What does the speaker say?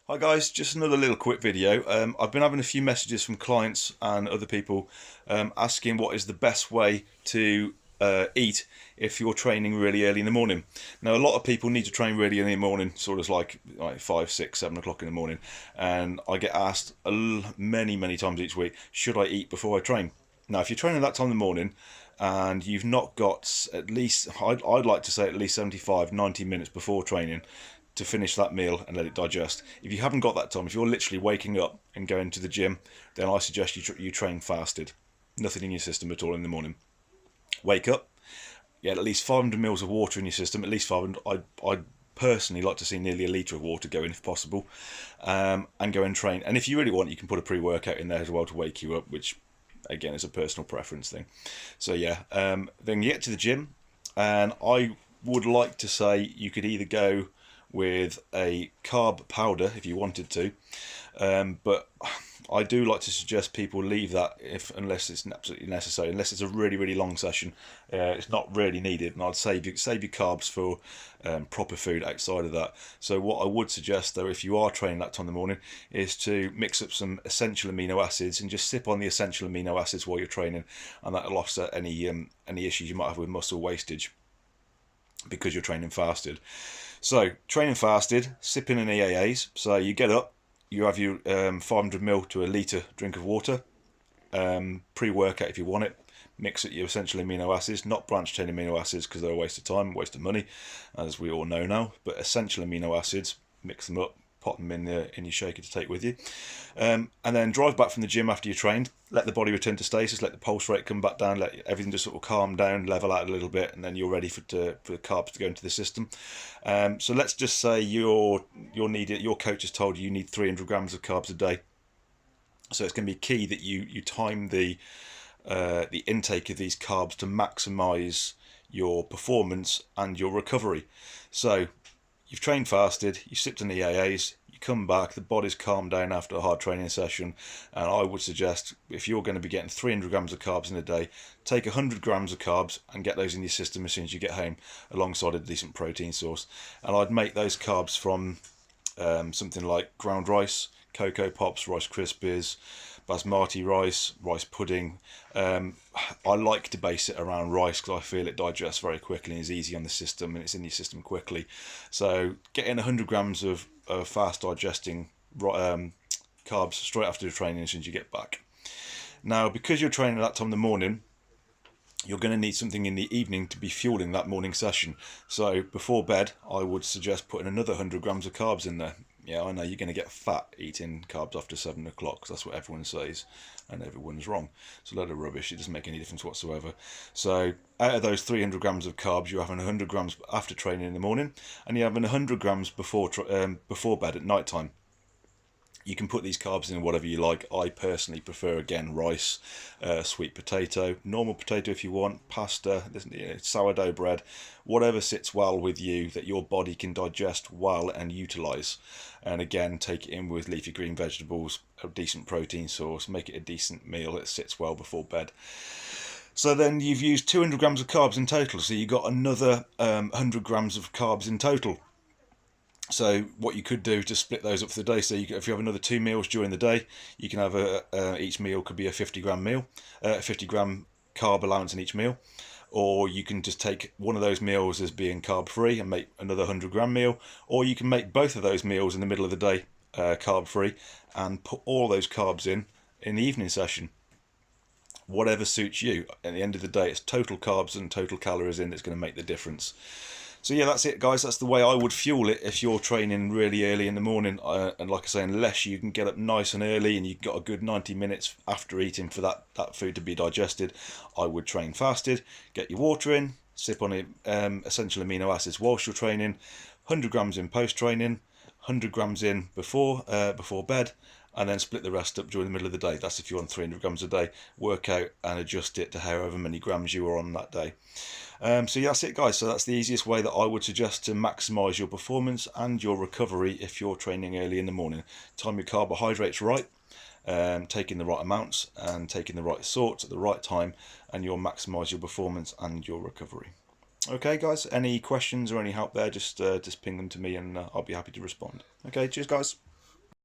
Hi guys, just another little quick video. I've been having a few messages from clients and other people asking what is the best way to eat if you're training really early in the morning. Now, a lot of people need to train really early in the morning, sort of like 5, 6, 7 o'clock in the morning, and I get asked many times each week, should I eat before I train? Now, if you're training that time in the morning and you've not got at least, I'd like to say at least 75, 90 minutes before training to finish that meal and let it digest. If you haven't got that time, if you're literally waking up and going to the gym, then I suggest you train fasted. Nothing in your system at all in the morning. Wake up, get at least 500 mils of water in your system, at least 500. I'd personally like to see nearly a litre of water go in if possible, and go and train. And if you really want, you can put a pre-workout in there as well to wake you up, which again is a personal preference thing. So yeah, then you get to the gym, and I would like to say you could either go with a carb powder if you wanted to, but I do like to suggest people leave that unless it's absolutely necessary, unless it's a really long session. It's not really needed, and I'd save your carbs for proper food outside of that. So what I would suggest though, if you are training that time in the morning, is to mix up some essential amino acids and just sip on the essential amino acids while you're training, and that'll offset any issues you might have with muscle wastage because you're training fasted. So training fasted, sipping in EAAs. So you get up, you have your 500 ml to a litre drink of water, pre-workout if you want it. Mix it your essential amino acids, not branch chain amino acids because they're a waste of time, waste of money, as we all know now. But essential amino acids, mix them up, pop them in your shaker to take with you, and then drive back from the gym after you trained. Let the body return to stasis, let the pulse rate come back down, let everything just sort of calm down, level out a little bit, and then you're ready for the carbs to go into the system. So let's just say your coach has told you need 300 grams of carbs a day. So it's going to be key that you time the intake of these carbs to maximize your performance and your recovery. So you've trained fasted, you sipped in the EAAs, you come back, the body's calmed down after a hard training session, and I would suggest if you're going to be getting 300 grams of carbs in a day, take 100 grams of carbs and get those in your system as soon as you get home, alongside a decent protein source. And I'd make those carbs from something like ground rice, Cocoa Pops, Rice Krispies, basmati rice, rice pudding. I like to base it around rice because I feel it digests very quickly and is easy on the system, and it's in your system quickly. So get in 100 grams of fast digesting carbs straight after the training as soon as you get back. Now, because you're training at that time in the morning, you're going to need something in the evening to be fueling that morning session. So before bed, I would suggest putting another 100 grams of carbs in there. Yeah, I know you're going to get fat eating carbs after 7 o'clock, because that's what everyone says, and everyone's wrong. It's a load of rubbish. It doesn't make any difference whatsoever. So out of those 300 grams of carbs, you're having 100 grams after training in the morning, and you're having 100 grams before bed at night time. You can put these carbs in whatever you like. I personally prefer, again, rice, sweet potato, normal potato if you want, pasta, sourdough bread, whatever sits well with you that your body can digest well and utilise. And again, take it in with leafy green vegetables, a decent protein source, make it a decent meal that sits well before bed. So then you've used 200 grams of carbs in total, so you've got another 100 grams of carbs in total. So what you could do is just split those up for the day. So if you have another 2 meals during the day, you can have each meal could be a 50 gram meal, 50 gram carb allowance in each meal. Or you can just take one of those meals as being carb free and make another 100 gram meal. Or you can make both of those meals in the middle of the day carb free and put all those carbs in the evening session. Whatever suits you. At the end of the day, it's total carbs and total calories in that's going to make the difference. So yeah, that's it, guys. That's the way I would fuel it if you're training really early in the morning. And like I say, unless you can get up nice and early and you've got a good 90 minutes after eating for that food to be digested, I would train fasted, get your water in, sip on essential amino acids whilst you're training, 100 grams in post-training, 100 grams in before bed, and then split the rest up during the middle of the day. That's if you're on 300 grams a day. Work out and adjust it to however many grams you are on that day. So yeah, that's it, guys. So that's the easiest way that I would suggest to maximise your performance and your recovery if you're training early in the morning. Time your carbohydrates right, taking the right amounts and taking the right sorts at the right time, and you'll maximise your performance and your recovery. Okay, guys, any questions or any help there, just ping them to me and I'll be happy to respond. Okay, cheers, guys.